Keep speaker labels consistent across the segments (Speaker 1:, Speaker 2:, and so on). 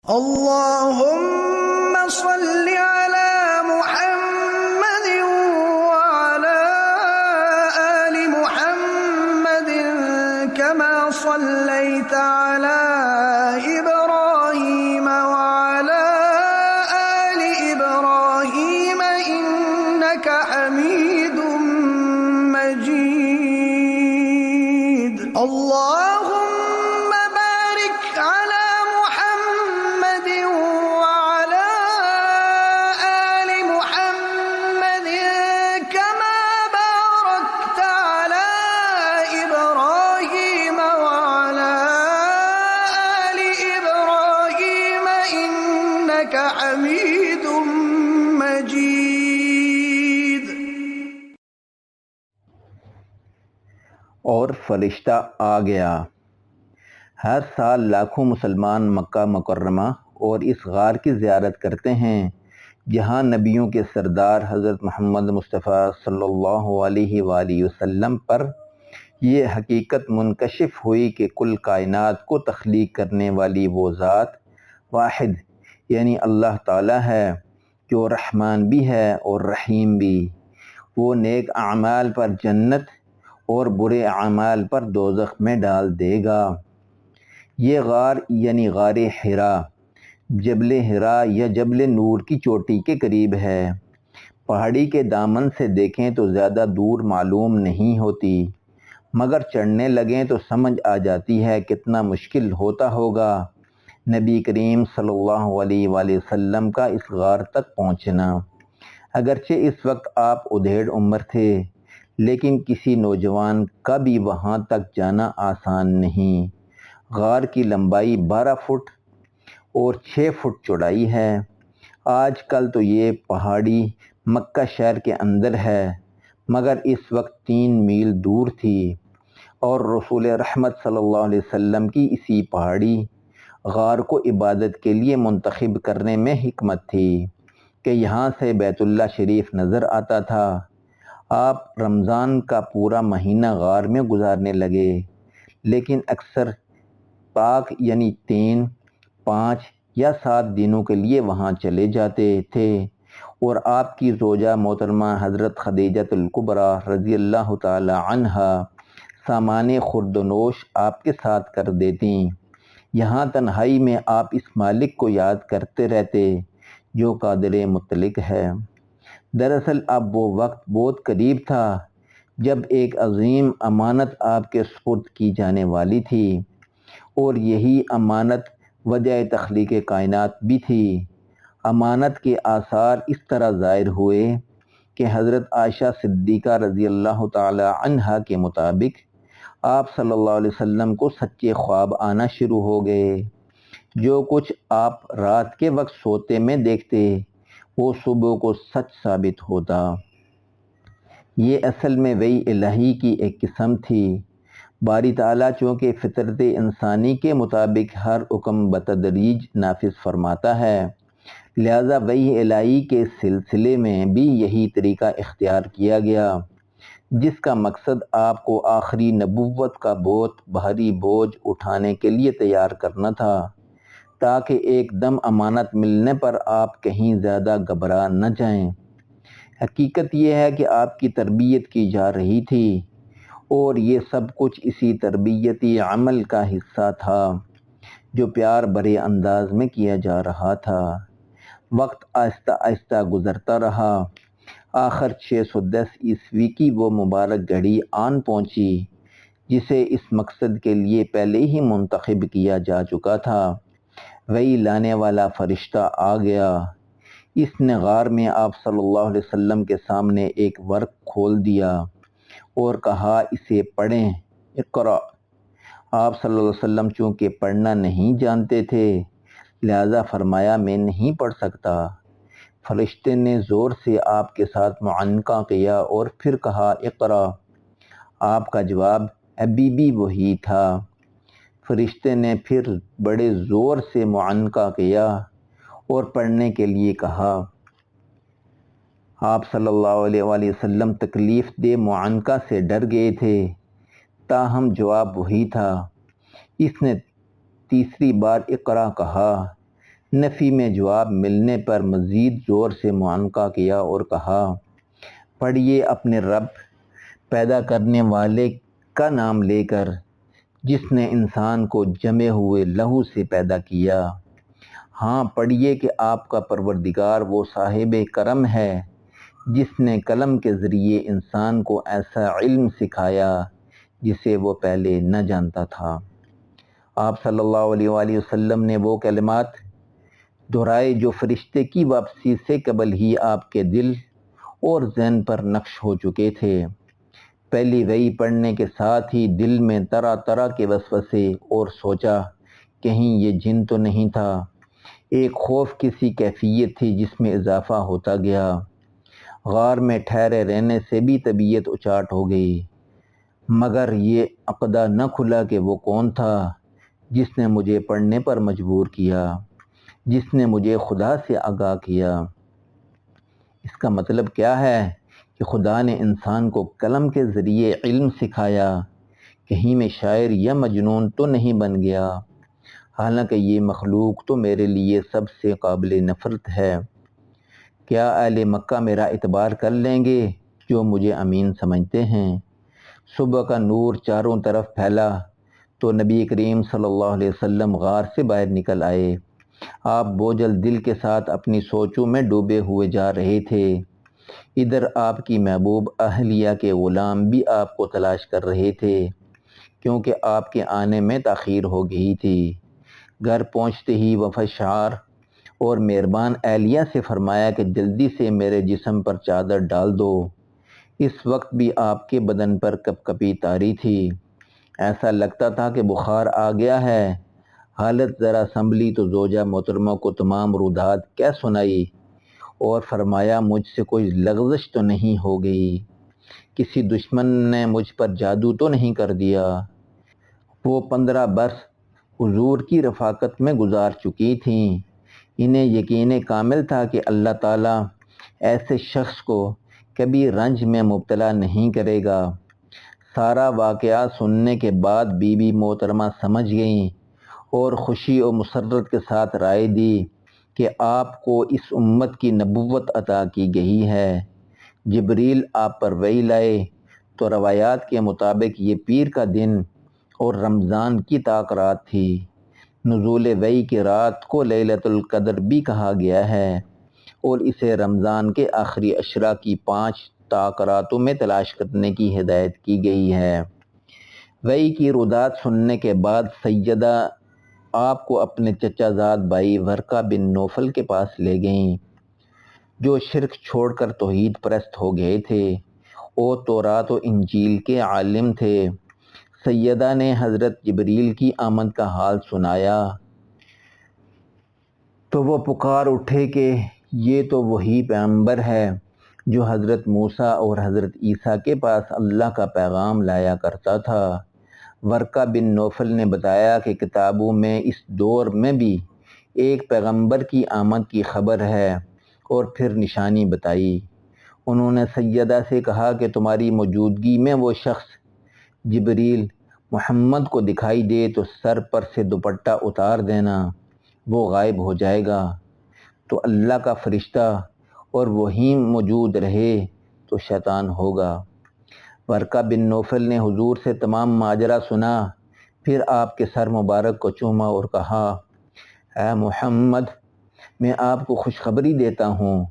Speaker 1: اللهم صل على محمد وعلى آل محمد كما صليت على إبراهيم وعلى آل إبراهيم إنك حميد مجيد. اللهم بارك على محمد وعلى آل محمد كما باركت على إبراهيم وعلى آل إبراهيم إنك حميد مجيد.
Speaker 2: اور فرشتہ آ گیا۔ ہر سال لاکھوں مسلمان مکہ مکرمہ اور اس غار کی زیارت کرتے ہیں جہاں نبیوں کے سردار حضرت محمد مصطفیٰ صلی اللہ علیہ وآلہ وسلم پر یہ حقیقت منکشف ہوئی کہ کل کائنات کو تخلیق کرنے والی وہ ذات واحد یعنی اللہ تعالیٰ ہے جو رحمان بھی ہے اور رحیم بھی۔ وہ نیک اعمال پر جنت اور برے اعمال پر دوزخ میں ڈال دے گا۔ یہ غار یعنی غار حرا جبل حرا یا جبل نور کی چوٹی کے قریب ہے۔ پہاڑی کے دامن سے دیکھیں تو زیادہ دور معلوم نہیں ہوتی، مگر چڑھنے لگیں تو سمجھ آ جاتی ہے کتنا مشکل ہوتا ہوگا نبی کریم صلی اللہ علیہ وآلہ وسلم کا اس غار تک پہنچنا۔ اگرچہ اس وقت آپ ادھیڑ عمر تھے، لیکن کسی نوجوان کا بھی وہاں تک جانا آسان نہیں۔ غار کی لمبائی 12 فٹ اور 6 فٹ چوڑائی ہے۔ آج کل تو یہ پہاڑی مکہ شہر کے اندر ہے، مگر اس وقت 3 میل دور تھی، اور رسول رحمت صلی اللہ علیہ وسلم کی اسی پہاڑی غار کو عبادت کے لیے منتخب کرنے میں حکمت تھی کہ یہاں سے بیت اللہ شریف نظر آتا تھا۔ آپ رمضان کا پورا مہینہ غار میں گزارنے لگے، لیکن اکثر پاک یعنی 3، 5 یا 7 دنوں کے لیے وہاں چلے جاتے تھے، اور آپ کی زوجہ محترمہ حضرت خدیجہ الکبریٰ رضی اللہ تعالی عنہا سامان خوردونوش آپ کے ساتھ کر دیتیں۔ یہاں تنہائی میں آپ اس مالک کو یاد کرتے رہتے جو قادر مطلق ہے۔ دراصل اب وہ وقت بہت قریب تھا جب ایک عظیم امانت آپ کے سپرد کی جانے والی تھی، اور یہی امانت وجہ تخلیق کائنات بھی تھی۔ امانت کے آثار اس طرح ظاہر ہوئے کہ حضرت عائشہ صدیقہ رضی اللہ تعالی عنہا کے مطابق آپ صلی اللہ علیہ وسلم کو سچے خواب آنا شروع ہو گئے۔ جو کچھ آپ رات کے وقت سوتے میں دیکھتے وہ صبح کو سچ ثابت ہوتا۔ یہ اصل میں وحی الہی کی ایک قسم تھی۔ باری تعالیٰ چونکہ فطرت انسانی کے مطابق ہر حکم بتدریج نافذ فرماتا ہے، لہذا وحی الہی کے سلسلے میں بھی یہی طریقہ اختیار کیا گیا، جس کا مقصد آپ کو آخری نبوت کا بہت بھاری بوجھ اٹھانے کے لیے تیار کرنا تھا، تاکہ ایک دم امانت ملنے پر آپ کہیں زیادہ گھبرا نہ جائیں۔ حقیقت یہ ہے کہ آپ کی تربیت کی جا رہی تھی، اور یہ سب کچھ اسی تربیتی عمل کا حصہ تھا جو پیار بھرے انداز میں کیا جا رہا تھا۔ وقت آہستہ آہستہ گزرتا رہا، آخر 610 عیسوی کی وہ مبارک گھڑی آن پہنچی جسے اس مقصد کے لیے پہلے ہی منتخب کیا جا چکا تھا۔ وہی لانے والا فرشتہ آ گیا۔ اس نے غار میں آپ صلی اللہ علیہ وسلم کے سامنے ایک ورق کھول دیا اور کہا، اسے پڑھیں، اقرأ۔ آپ صلی اللہ علیہ وسلم چونکہ پڑھنا نہیں جانتے تھے، لہذا فرمایا، میں نہیں پڑھ سکتا۔ فرشتے نے زور سے آپ کے ساتھ معانقہ کیا اور پھر کہا، اقرأ۔ آپ کا جواب ابھی بھی وہی تھا۔ فرشتے نے پھر بڑے زور سے معانقہ کیا اور پڑھنے کے لیے کہا۔ آپ صلی اللہ علیہ وآلہ وسلم تکلیف دہ معانقہ سے ڈر گئے تھے، تاہم جواب وہی تھا۔ اس نے تیسری بار اقرا کہا، نفی میں جواب ملنے پر مزید زور سے معانقہ کیا اور کہا، پڑھیے اپنے رب پیدا کرنے والے کا نام لے کر، جس نے انسان کو جمے ہوئے لہو سے پیدا کیا۔ ہاں پڑھیے کہ آپ کا پروردگار وہ صاحب کرم ہے جس نے قلم کے ذریعے انسان کو ایسا علم سکھایا جسے وہ پہلے نہ جانتا تھا۔ آپ صلی اللہ علیہ وآلہ وسلم نے وہ کلمات دہرائے جو فرشتے کی واپسی سے قبل ہی آپ کے دل اور ذہن پر نقش ہو چکے تھے۔ پہلی وحی پڑھنے کے ساتھ ہی دل میں طرح طرح کے وسوسے اور سوچا کہیں یہ جن تو نہیں تھا۔ ایک خوف کی سی کیفیت تھی جس میں اضافہ ہوتا گیا۔ غار میں ٹھہرے رہنے سے بھی طبیعت اچاٹ ہو گئی، مگر یہ عقدہ نہ کھلا کہ وہ کون تھا جس نے مجھے پڑھنے پر مجبور کیا، جس نے مجھے خدا سے آگاہ کیا۔ اس کا مطلب کیا ہے کہ خدا نے انسان کو قلم کے ذریعے علم سکھایا، کہیں میں شاعر یا مجنون تو نہیں بن گیا، حالانکہ یہ مخلوق تو میرے لیے سب سے قابل نفرت ہے۔ کیا اہل مکہ میرا اعتبار کر لیں گے جو مجھے امین سمجھتے ہیں؟ صبح کا نور چاروں طرف پھیلا تو نبی کریم صلی اللہ علیہ وسلم غار سے باہر نکل آئے۔ آپ بوجھل دل کے ساتھ اپنی سوچوں میں ڈوبے ہوئے جا رہے تھے۔ ادھر آپ کی محبوب اہلیہ کے غلام بھی آپ کو تلاش کر رہے تھے، کیونکہ آپ کے آنے میں تاخیر ہو گئی تھی۔ گھر پہنچتے ہی وفادار اور مہربان اہلیہ سے فرمایا کہ جلدی سے میرے جسم پر چادر ڈال دو۔ اس وقت بھی آپ کے بدن پر کپ کپی طاری تھی، ایسا لگتا تھا کہ بخار آ گیا ہے۔ حالت ذرا سنبھلی تو زوجہ محترمہ کو تمام رودات کہہ سنائی اور فرمایا مجھ سے کوئی لغزش تو نہیں ہو گئی، کسی دشمن نے مجھ پر جادو تو نہیں کر دیا۔ وہ 15 برس حضور کی رفاقت میں گزار چکی تھیں، انہیں یقین کامل تھا کہ اللہ تعالیٰ ایسے شخص کو کبھی رنج میں مبتلا نہیں کرے گا۔ سارا واقعہ سننے کے بعد بی بی محترمہ سمجھ گئیں اور خوشی و مسرت کے ساتھ رائے دی کہ آپ کو اس امت کی نبوت عطا کی گئی ہے۔ جبریل آپ پر وحی لائے تو روایات کے مطابق یہ پیر کا دن اور رمضان کی طاق رات تھی۔ نزول وحی کی رات کو لیلۃ القدر بھی کہا گیا ہے اور اسے رمضان کے آخری عشرہ کی 5 طاق راتوں میں تلاش کرنے کی ہدایت کی گئی ہے۔ وحی کی رودات سننے کے بعد سیدہ آپ کو اپنے چچا زاد بھائی ورقہ بن نوفل کے پاس لے گئیں، جو شرک چھوڑ کر توحید پرست ہو گئے تھے اور تورات و انجیل کے عالم تھے۔ سیدہ نے حضرت جبریل کی آمد کا حال سنایا تو وہ پکار اٹھے کہ یہ تو وہی پیغمبر ہے جو حضرت موسیٰ اور حضرت عیسیٰ کے پاس اللہ کا پیغام لایا کرتا تھا۔ ورقہ بن نوفل نے بتایا کہ کتابوں میں اس دور میں بھی ایک پیغمبر کی آمد کی خبر ہے اور پھر نشانی بتائی۔ انہوں نے سیدہ سے کہا کہ تمہاری موجودگی میں وہ شخص جبریل محمد کو دکھائی دے تو سر پر سے دوپٹہ اتار دینا، وہ غائب ہو جائے گا۔ تو اللہ کا فرشتہ اور وہی موجود رہے تو شیطان ہوگا۔ ورقہ بن نوفل نے حضور سے تمام ماجرا سنا، پھر آپ کے سر مبارک کو چوما اور کہا، اے محمد، میں آپ کو خوشخبری دیتا ہوں،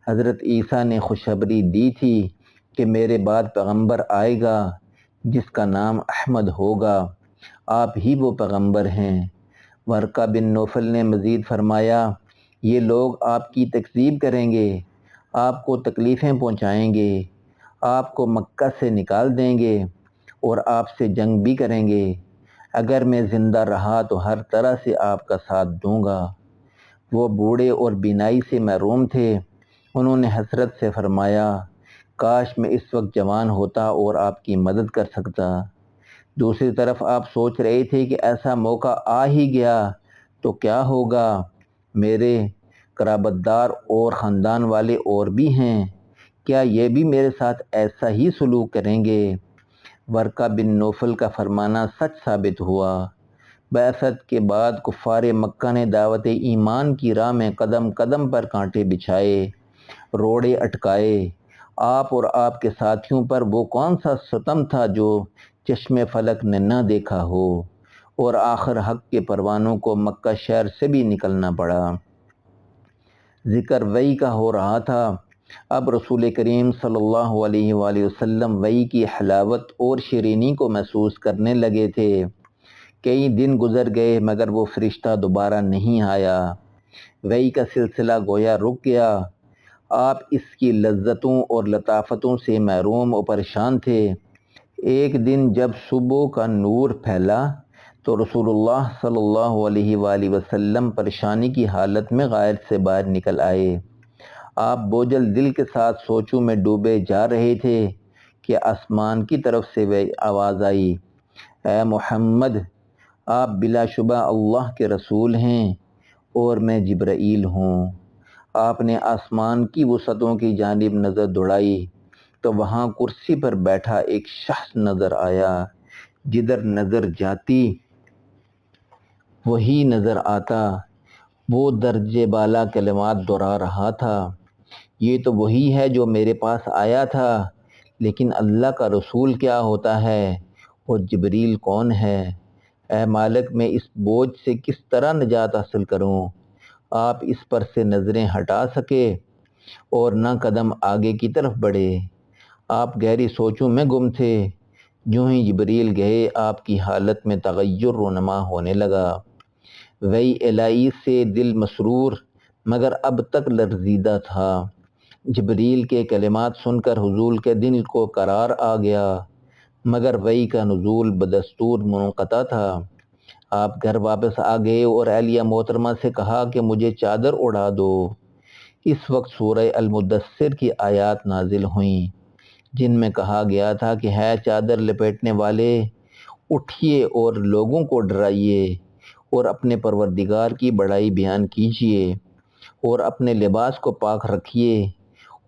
Speaker 2: حضرت عیسیٰ نے خوشخبری دی تھی کہ میرے بعد پیغمبر آئے گا جس کا نام احمد ہوگا، آپ ہی وہ پیغمبر ہیں۔ ورقہ بن نوفل نے مزید فرمایا، یہ لوگ آپ کی تکذیب کریں گے، آپ کو تکلیفیں پہنچائیں گے، آپ کو مکہ سے نکال دیں گے اور آپ سے جنگ بھی کریں گے۔ اگر میں زندہ رہا تو ہر طرح سے آپ کا ساتھ دوں گا۔ وہ بوڑھے اور بینائی سے محروم تھے، انہوں نے حسرت سے فرمایا، کاش میں اس وقت جوان ہوتا اور آپ کی مدد کر سکتا۔ دوسری طرف آپ سوچ رہے تھے کہ ایسا موقع آ ہی گیا تو کیا ہوگا، میرے قرابتدار اور خاندان والے اور بھی ہیں، کیا یہ بھی میرے ساتھ ایسا ہی سلوک کریں گے؟ ورقہ بن نوفل کا فرمانا سچ ثابت ہوا۔ بعثت کے بعد کفار مکہ نے دعوت ایمان کی راہ میں قدم قدم پر کانٹے بچھائے، روڑے اٹکائے۔ آپ اور آپ کے ساتھیوں پر وہ کون سا ستم تھا جو چشم فلک نے نہ دیکھا ہو، اور آخر حق کے پروانوں کو مکہ شہر سے بھی نکلنا پڑا۔ ذکر وحی کا ہو رہا تھا۔ اب رسول کریم صلی اللہ علیہ وآلہ وسلم وحی کی حلاوت اور شیرینی کو محسوس کرنے لگے تھے۔ کئی دن گزر گئے مگر وہ فرشتہ دوبارہ نہیں آیا۔ وحی کا سلسلہ گویا رک گیا۔ آپ اس کی لذتوں اور لطافتوں سے محروم و پریشان تھے۔ ایک دن جب صبح کا نور پھیلا تو رسول اللہ صلی اللہ علیہ وآلہ وسلم پریشانی کی حالت میں غار سے باہر نکل آئے۔ آپ بوجھل دل کے ساتھ سوچوں میں ڈوبے جا رہے تھے کہ آسمان کی طرف سے وہ آواز آئی، اے محمد، آپ بلا شبہ اللہ کے رسول ہیں اور میں جبرائیل ہوں۔ آپ نے آسمان کی وسعتوں کی جانب نظر دوڑائی تو وہاں کرسی پر بیٹھا ایک شخص نظر آیا۔ جدھر نظر جاتی وہی نظر آتا۔ وہ درجے بالا کلمات دہرا رہا تھا، یہ تو وہی ہے جو میرے پاس آیا تھا، لیکن اللہ کا رسول کیا ہوتا ہے اور جبریل کون ہے؟ اے مالک، میں اس بوجھ سے کس طرح نجات حاصل کروں؟ آپ اس پر سے نظریں ہٹا سکے اور نہ قدم آگے کی طرف بڑھے۔ آپ گہری سوچوں میں گم تھے۔ جوں ہی جبریل گئے آپ کی حالت میں تغیر رونما ہونے لگا۔ وحی الہی سے دل مسرور مگر اب تک لرزیدہ تھا۔ جبریل کے کلمات سن کر حضور کے دل کو قرار آ گیا، مگر وحی کا نزول بدستور منقطع تھا۔ آپ گھر واپس آ گئے اور اہلیہ محترمہ سے کہا کہ مجھے چادر اڑا دو۔ اس وقت سورہ المدثر کی آیات نازل ہوئیں جن میں کہا گیا تھا کہ ہے چادر لپیٹنے والے، اٹھیے اور لوگوں کو ڈرائیے اور اپنے پروردگار کی بڑائی بیان کیجیے اور اپنے لباس کو پاک رکھیے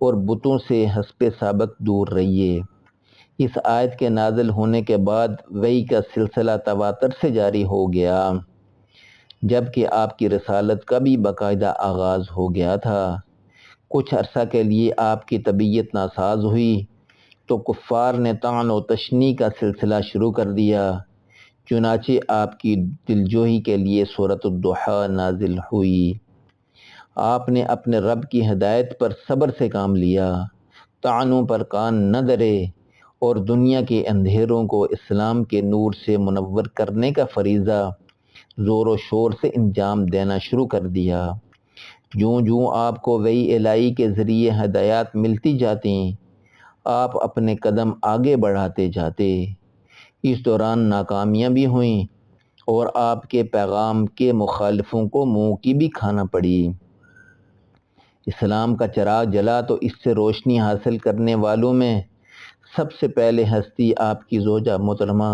Speaker 2: اور بتوں سے حسب سابق دور رہیے۔ اس آیت کے نازل ہونے کے بعد وحی کا سلسلہ تواتر سے جاری ہو گیا، جبکہ آپ کی رسالت کا بھی باقاعدہ آغاز ہو گیا تھا۔ کچھ عرصہ کے لیے آپ کی طبیعت ناساز ہوئی تو کفار نے طعن و تشنیع کا سلسلہ شروع کر دیا، چنانچہ آپ کی دلجوئی کے لیے سورۃ الضحیٰ نازل ہوئی۔ آپ نے اپنے رب کی ہدایت پر صبر سے کام لیا، طعنوں پر کان نہ دھرے اور دنیا کے اندھیروں کو اسلام کے نور سے منور کرنے کا فریضہ زور و شور سے انجام دینا شروع کر دیا۔ جوں جوں آپ کو وحی الہی کے ذریعے ہدایات ملتی جاتیں، آپ اپنے قدم آگے بڑھاتے جاتے۔ اس دوران ناکامیاں بھی ہوئیں اور آپ کے پیغام کے مخالفوں کو منہ کی بھی کھانا پڑی۔ اسلام کا چراغ جلا تو اس سے روشنی حاصل کرنے والوں میں سب سے پہلے ہستی آپ کی زوجہ محترمہ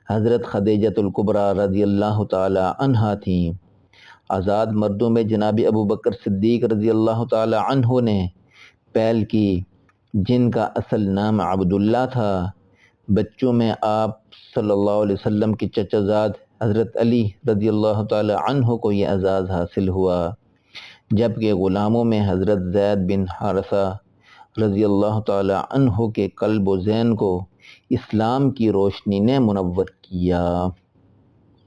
Speaker 2: حضرت خدیجۃ الکبریٰ رضی اللہ تعالی عنہا تھیں۔ آزاد مردوں میں جناب ابو بکر صدیق رضی اللہ تعالی عنہ نے پہل کی، جن کا اصل نام عبداللہ تھا۔ بچوں میں آپ صلی اللہ علیہ وسلم کے چچا زاد حضرت علی رضی اللہ تعالی عنہ کو یہ اعزاز حاصل ہوا، جبکہ غلاموں میں حضرت زید بن حارثہ رضی اللہ تعالی عنہ کے قلب و ذہن کو اسلام کی روشنی نے منور کیا۔